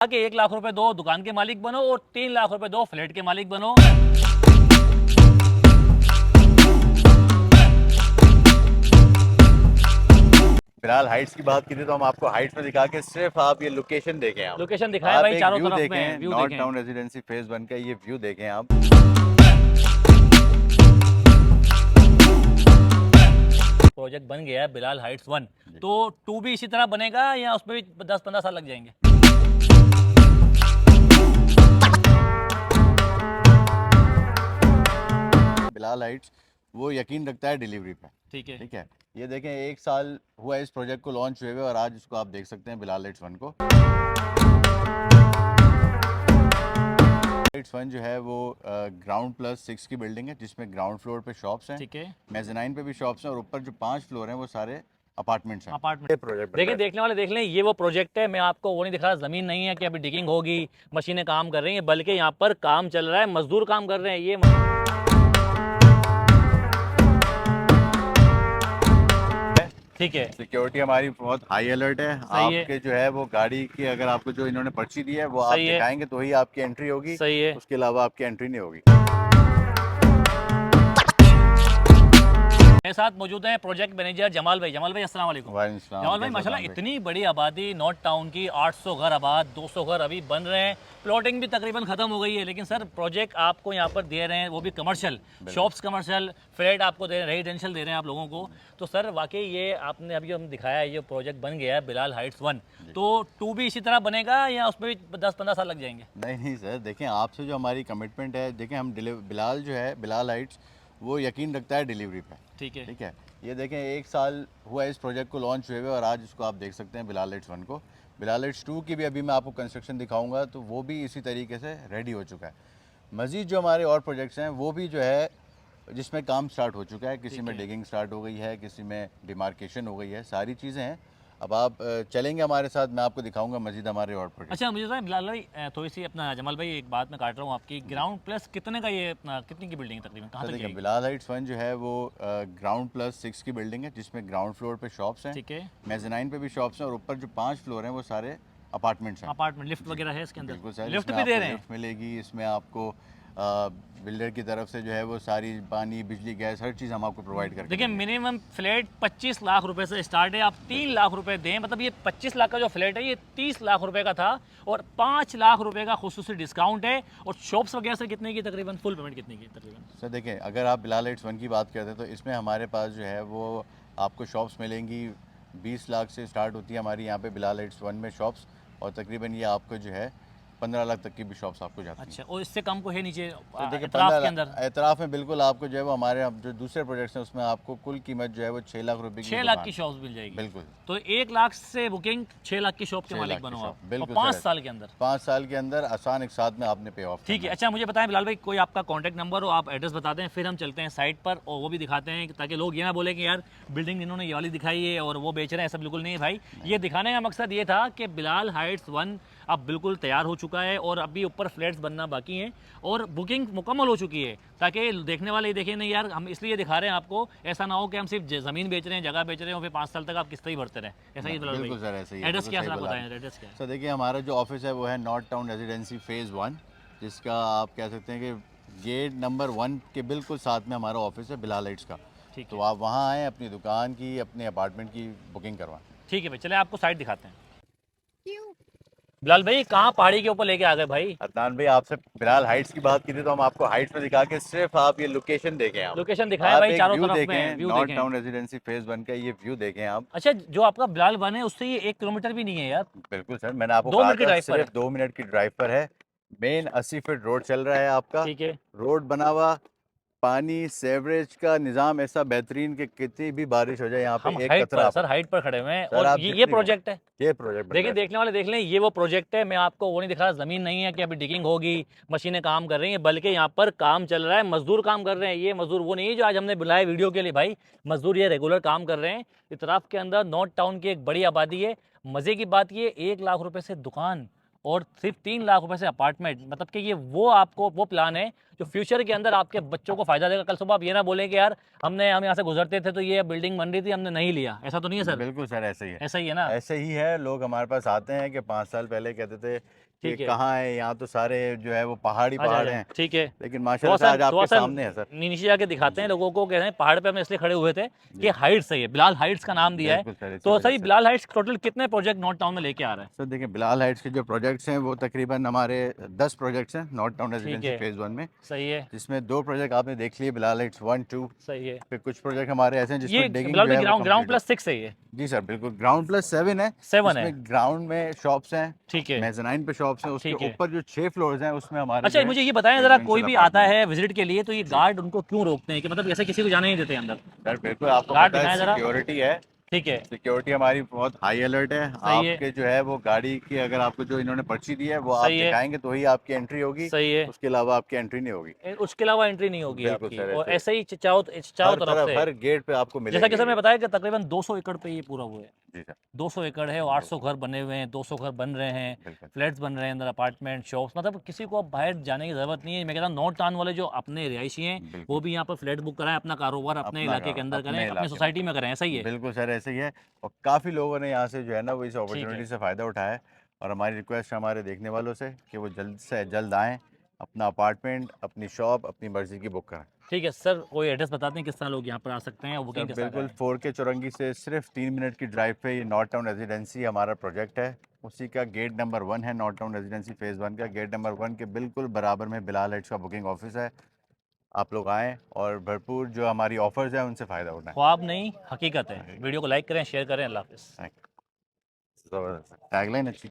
कि 1 लाख रुपए दो दुकान के मालिक बनो और 3 लाख रुपए दो फ्लैट के मालिक बनो। फिलहाल हाइट्स की बात की थी तो हम आपको हाइट्स में दिखा के सिर्फ आप ये लोकेशन देखें। लोकेशन दिखाएं आप भाई, एक चारों व्यू तरफ में देखें, व्यू नॉर्थ देखें। टाउन रेजिडेंसी फेज 1 का ये व्यू देखें आप। प्रोजेक्ट बन गया है बिलाल हाइट्स 1, तो 2 भी इसी तरह बनेगा या उसमें भी 10-15 साल लग जाएंगे? बिलाल हाइट्स वो यकीन रखता है डिलीवरी पे। ठीक है। ठीक है, ये देखें 1 साल हुआ इस प्रोजेक्ट को लॉन्च हुए हुए और आज इसको आप देख सकते हैं बिलाल हाइट्स 1 को। हाइट्स 1 जो है वो ग्राउंड +6 की बिल्डिंग है जिसमें ग्राउंड फ्लोर पे शॉप्स हैं, ठीक है। मेज़ानाइन पे भी शॉप्स हैं और ऊपर जो 5 फ्लोर हैं वो सारे अपार्टमेंट्स हैं। अपार्टमेंट। ये प्रोजेक्ट देखिए, देखने वाले देख लें, ये वो प्रोजेक्ट है। मैं आपको वो नहीं दिखा रहा, ज़मीन नहीं है कि अभी डिगिंग होगी, मशीनें काम कर रही हैं, बल्कि यहाँ पर काम चल रहा है, मजदूर काम कर रहे हैं। ये ठीक है। सिक्योरिटी हमारी बहुत हाई अलर्ट है। सही है। आपके जो है वो गाड़ी की अगर आपको जो इन्होंने पर्ची दी है वो आप सही है। दिखाएंगे तो ही आपकी एंट्री होगी, सही है। उसके अलावा आपकी एंट्री नहीं होगी। मेरे साथ मौजूद हैं प्रोजेक्ट मैनेजर जमाल भाई। जमाल भाई, अस्सलाम वालेकुम। जमाल भाई, माशाल्लाह इतनी बड़ी आबादी, नॉर्थ टाउन की 800 घर आबाद, 200 घर अभी बन रहे हैं, प्लॉटिंग भी तकरीबन ख़त्म हो गई है, लेकिन सर प्रोजेक्ट आपको यहाँ पर दे रहे हैं, वो भी कमर्शियल शॉप्स, कमर्शियल फ्लैट आपको दे रहे हैं, रेजिडेंशियल दे रहे हैं आप लोगों को। तो सर वाकई ये आपने अभी हम दिखाया है, ये प्रोजेक्ट बन गया है बिलाल हाइट्स 1, तो 2 भी इसी तरह बनेगा या उसमें भी 10-15 साल लग जाएंगे? नहीं नहीं सर, देखें आपसे जो हमारी कमिटमेंट है, देखें हम बिलाल जो है बिलाल हाइट्स वो यकीन रखता है डिलीवरी पे। ठीक है। ठीक है, ये देखें 1 साल हुआ इस प्रोजेक्ट को लॉन्च हुए हुए और आज इसको आप देख सकते हैं बिलाल हाइट्स 1 को। बिलाल हाइट्स 2 की भी अभी मैं आपको कंस्ट्रक्शन दिखाऊंगा तो वो भी इसी तरीके से रेडी हो चुका है। मज़ीद जो हमारे और प्रोजेक्ट्स हैं वो भी जो है जिसमें काम स्टार्ट हो चुका है, किसी में डिगिंग स्टार्ट हो गई है, किसी में डिमार्केशन हो गई है, सारी चीज़ें हैं। अब आप चलेंगे हमारे साथ, मैं आपको दिखाऊंगा मज़ीद हमारे और प्रोजेक्ट। अच्छा, मुझे बताएं बिलाल भाई, थोड़ी सी अपना जमाल भाई, एक बात मैं काट रहा हूँ आपकी, ग्राउंड प्लस कितने का ये अपना कितनी की बिल्डिंग है तकरीबन, कहाँ तक देखिए जाएगी? बिलाल हाइट्स 1 जो है वो ग्राउंड +6 की बिल्डिंग है जिसमें ग्राउंड फ्लोर पे शॉप्स हैं, ठीक है। मेज़ानाइन पे भी शॉप्स हैं और ऊपर जो 5 फ्लोर हैं वो सारे अपार्टमेंट्स हैं। अपार्टमेंट, लिफ्ट वगैरह है इसके अंदर? बिल्कुल सर, लिफ्ट इसमें भी दे आपको रहे हैं? लिफ्ट मिलेगी, इसमें आपको बिल्डर की तरफ से जो है वो सारी पानी, बिजली, गैस, हर चीज़ हम आपको प्रोवाइड करके देखिए, देंगे। मिनिमम फ्लैट 25 लाख रुपए से स्टार्ट है, आप 3 लाख रुपए दें, मतलब ये 25 लाख का जो फ्लैट है ये 30 लाख रुपए का था और 5 लाख रुपए का खुसूसी डिस्काउंट है। और शॉप्स वगैरह से कितने की तकरीबन फुल पेमेंट कितने की तकरीबन? सर देखें, अगर आप बिलाल हाइट्स 1 की बात करते हैं तो इसमें हमारे पास जो है वो आपको शॉप्स मिलेंगी 20 लाख से स्टार्ट होती है हमारी यहाँ पे बिलाल हाइट्स 1 में शॉप्स, और तकरीबन ये आपको जो है 15 लाख तक की भी शॉप्स आपको जाती हैं। अच्छा, और इससे कम को है नीचे तो देखिए इतराफ 15 के अंदर? एतराफ़ में बिल्कुल आपको जो है वो हमारे अब जो दूसरे प्रोजेक्ट्स हैं उसमें आपको कुल कीमत जो है वो 6 लाख रुपए की 6 लाख की शॉप्स मिल जाएगी? बिल्कुल। तो 1 लाख से बुकिंग, 6 लाख की शॉप के 6 मालिक लाख की बनो शॉप, आप, और बिल्कुल 5 सर। साल के अंदर? 5 साल के अंदर आसान एक साथ में आपने पे ऑफ। ठीक है। अच्छा, मुझे बताएं बिलाल भाई, कोई आपका कॉन्टैक्ट नंबर हो, आप एड्रेस बता दें, फिर हम चलते हैं साइट पर और वो भी दिखाते हैं, ताकि लोग ये ना बोले कि यार बिल्डिंग इन्होंने ये वाली दिखाई है और वो बेच रहे हैं। ऐसा बिल्कुल नहीं है भाई। ये दिखाने का मकसद ये था कि बिलाल हाइट्स 1 अब बिल्कुल तैयार हो चुका है और अभी ऊपर फ्लैट्स बनना बाकी हैं और बुकिंग मुकम्मल हो चुकी है, ताकि देखने वाले ये देखें नहीं यार हम इसलिए दिखा रहे हैं आपको, ऐसा ना हो कि हम सिर्फ ज़मीन बेच रहे हैं, जगह बेच रहे हैं और फिर 5 साल तक आप किस्त ही भरते रहें। ऐसा ही बिलाल बिल्कुल भाई? सर, ऐसे ही है, एड्रेस बिल्कुल क्या सही सर, आप बोला बताएं आपने। एड्रेस क्या है? सर देखिए हमारा जो ऑफिस है वो है नॉर्थ टाउन रेजिडेंसी फेज़ 1, जिसका आप कह सकते हैं कि गेट नंबर 1 के बिल्कुल साथ में हमारा ऑफिस है बिलाल हाइट्स का। ठीक तो है। आप वहाँ आएँ, अपनी दुकान की, अपने अपार्टमेंट की बुकिंग करवाएं। ठीक है भाई, चले आपको साइट दिखाते हैं। बिलाल भाई, कहाँ पहाड़ी के ऊपर लेके आ गए भाई? अदनान भाई, आपसे बिलाल हाइट्स की बात की थी तो हम आपको हाइट्स में दिखा के सिर्फ आप ये लोकेशन देखें। लोकेशन दिखाएं आप भाई, एक चारों व्यू तरफ में देखें, व्यू नॉर्थ देखें। टाउन रेजिडेंसी फेज़ 1 का ये व्यू देखें आप। अच्छा, जो आपका बिलाल वन है उससे ये 1 किलोमीटर भी नहीं है यार, बिल्कुल सर, मैंने आपको 2 कहा मिनट की था ड्राइव पर है। सिर्फ 2 मिनट की ड्राइव पर है। मेन 80 फीट रोड चल रहा है आपका। ठीक है। रोड बना हुआ, पानी सेवरेज का निज़ाम ऐसा बेहतरीन कि कितनी भी बारिश हो जाए यहाँ पे हम एक हाइट कतरा पर, आप सर हाइट पर खड़े हुए हैं सर और आप ये जितनी प्रोजेक्ट है। ये प्रोजेक्ट बन देखिए, रहा है देखने वाले देख लें, ये वो प्रोजेक्ट है। मैं आपको वो नहीं दिखा रहा, ज़मीन नहीं है कि अभी डिगिंग होगी, मशीनें काम कर रही हैं, बल्कि यहाँ पर काम चल रहा है, मजदूर काम कर रहे हैं। ये मजदूर वो नहीं है जो आज हमने बुलाया वीडियो के लिए भाई, मजदूर ये रेगुलर काम कर रहे हैं। इतराफ के अंदर नॉर्थ टाउन की एक बड़ी आबादी है। मज़े की बात ये, 1 लाख रुपए से दुकान और सिर्फ 3 लाख रुपए से अपार्टमेंट, मतलब कि ये वो आपको वो प्लान है जो फ्यूचर के अंदर आपके बच्चों को फायदा देगा। कल सुबह आप ये ना बोलें कि यार हम यहाँ से गुजरते थे तो ये बिल्डिंग बन रही थी, हमने नहीं लिया। ऐसा तो नहीं है है। सर? बिल्कुल सर, ऐसे ही है। ऐसा ही है ना? ऐसे ही है, लोग हमारे पास आते हैं कि 5 साल पहले कहते थे कि ठीक है। कहाँ है, यहाँ तो सारे जो है वो पहाड़ी आ पहाड़ जाए हैं, ठीक है। लेकिन थोड़ा माशाल्लाह से सा आज थोड़ा आपके सा सामने है सर। नीचे जाके दिखाते हैं जी लोगों को, कह रहे हैं पहाड़ पे हम इसलिए खड़े हुए थे कि जी हाइट सही है, बिलाल हाइट्स का नाम दिया है। बिल्कुल सर, इसी तो वजह सर ये से। बिलाल हाइट्स टोटल कितने प्रोजेक्ट नॉर्थ टाउन में लेके आ रहा है? सर देखिए, बिलाल हाइट्स के जो प्रोजेक्ट्स हैं वो तकरीबन हमारे 10 प्रोजेक्ट्स हैं नॉर्थ टाउन ठीक रेजिडेंसी है। फेज़ 1 में, सही है। जिसमें 2 प्रोजेक्ट आपने देख लिए, बिलाल हाइट्स 1 2। सही है। फिर कुछ प्रोजेक्ट हमारे ऐसे हैं ये जिसमें डिगिंग बिलाल जो भाई है वो ग्राउंड ग्राउंड कंप्लीट हो। प्लस 6 है ये? जी सर बिल्कुल, ग्राउंड प्लस 7 है, 7 है। जिसमें ग्राउंड में शॉप्स हैं, ठीक है। मेज़ानाइन पे शॉप्स हैं, उसके ठीक है। ऊपर जो 6 फ्लोर्स हैं उसमें हमारे अच्छा जो है मुझे ये बताएं ज़रा, कोई रेजिडेंशियल भी आता अपार्टमेंट। है विजिट के लिए तो ये जी गार्ड उनको क्यों रोकते हैं, कि मतलब ऐसे किसी को जाने नहीं देते अंदर? सर बिल्कुल, आपको गार्ड पता है दिखाएं ज़रा। सिक्योरिटी है, ठीक है। सिक्योरिटी हमारी बहुत हाई अलर्ट है। सही है। आपके जो है वो गाड़ी की, अगर आपको जो इन्होंने पर्ची दी है वो आप सही है। दिखाएंगे तो ही आपकी एंट्री होगी, सही है। उसके अलावा आपकी एंट्री नहीं होगी। उसके अलावा एंट्री नहीं होगी बिल्कुल आपकी, सर, और ऐसे ऐसे ही चारों हर तरफ तरफ से। हर गेट पे आपको जैसा कि मिलेंगे सर मैं ये। बताया कि तकरीबन 200 एकड़ पे ये पूरा हुआ है। जी सर 200 एकड़ है और 800 घर बने हुए हैं, 200 घर बन रहे हैं, बिल्कुल फ्लैट्स बन रहे हैं अंदर, अपार्टमेंट शॉप्स, मतलब किसी को अब बाहर जाने की ज़रूरत नहीं है। मैं कहता हूँ नॉर्थ टाउन वाले जो अपने रिहायशी हैं वो बिल्कुल। भी यहाँ पर फ्लैट बुक कराएं, अपना कारोबार अपने अपना इलाके के अंदर करें, अपने अपने इलाके में सोसाइटी में करें। करें, ऐसा ही है। बिल्कुल सर ऐसे ही है, और काफ़ी लोगों ने यहाँ से जो है ना वो इस ठीक अपॉर्चुनिटी है। से फ़ायदा उठाया है। और हमारी रिक्वेस्ट है हमारे देखने वालों से कि वो जल्द से जल्द आएँ, अपना अपार्टमेंट, अपनी शॉप अपनी मर्ज़ी की बुक कराएं। ठीक है सर, कोई एड्रेस बताते हैं किस तरह लोग यहाँ पर आ सकते हैं और सर बुकिंग किस तरह बिल्कुल, करें? 4 के चौरंगी से सिर्फ 3 मिनट की ड्राइव पे ये नॉर्थ टाउन रेजिडेंसी हमारा प्रोजेक्ट है। उसी का गेट नंबर 1 है, नॉर्थ टाउन रेजिडेंसी फेज़ 1 का गेट नंबर 1 के बिल्कुल बराबर में बिलाल हाइट्स का बुकिंग ऑफिस है। आप लोग आएँ और भरपूर जो हमारी ऑफर्स हैं उनसे फ़ायदा उठाएं। ख्वाब नहीं हकीकत है। वीडियो को लाइक करें, शेयर करें। अल्लाह हाफिज़। Thank you. ज़बरदस्त टैगलाइन अच्छी।